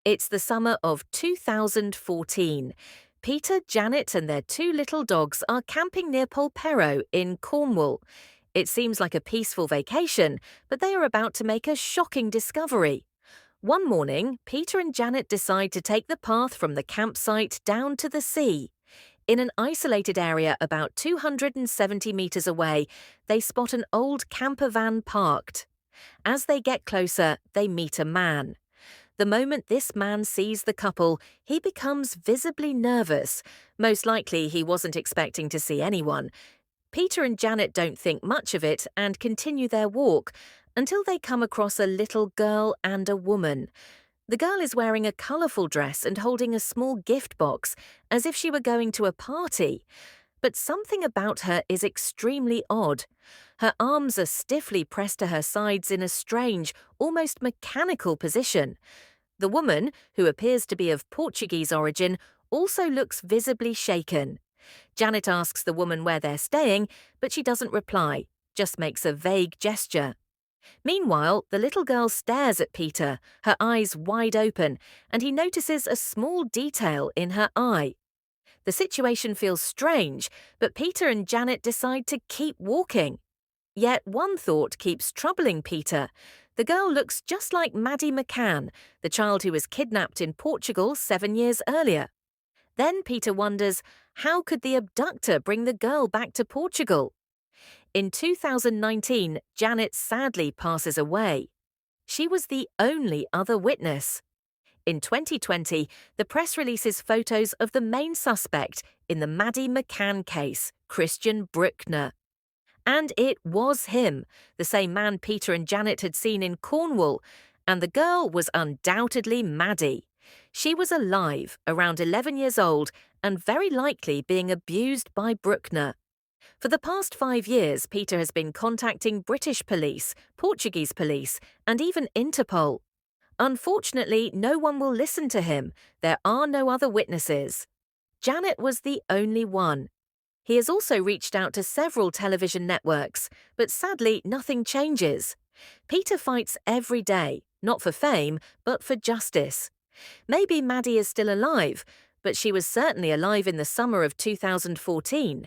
It's the summer of 2014. Peter, Janet, and their two little dogs are camping near Polperro in Cornwall. It seems like a peaceful vacation, but they are about to make a shocking discovery. One morning, Peter and Janet decide to take the path from the campsite down to the sea. In an isolated area about 270 metres away, they spot an old camper van parked. As they get closer, they meet a man. The moment this man sees the couple, he becomes visibly nervous. Most likely he wasn't expecting to see anyone. Peter and Janet don't think much of it and continue their walk until they come across a little girl and a woman. The girl is wearing a colourful dress and holding a small gift box, as if she were going to a party. But something about her is extremely odd. Her arms are stiffly pressed to her sides in a strange, almost mechanical position. The woman, who appears to be of Portuguese origin, also looks visibly shaken. Janet asks the woman where they're staying, but she doesn't reply, just makes a vague gesture. Meanwhile, the little girl stares at Peter, her eyes wide open, and he notices a small detail in her eye. The situation feels strange, but Peter and Janet decide to keep walking. Yet one thought keeps troubling Peter. The girl looks just like Maddie McCann, the child who was kidnapped in Portugal 7 years earlier. Then Peter wonders, how could the abductor bring the girl back to Portugal? In 2019, Janet sadly passes away. She was the only other witness. In 2020, the press releases photos of the main suspect in the Maddie McCann case, Christian Bruckner. And it was him, the same man Peter and Janet had seen in Cornwall, and the girl was undoubtedly Maddie. She was alive, around 11 years old, and very likely being abused by Bruckner. For the past 5 years, Peter has been contacting British police, Portuguese police, and even Interpol. Unfortunately, no one will listen to him. There are no other witnesses. Janet was the only one. He has also reached out to several television networks, but sadly nothing changes. Peter fights every day, not for fame, but for justice. Maybe Maddie is still alive, but she was certainly alive in the summer of 2014.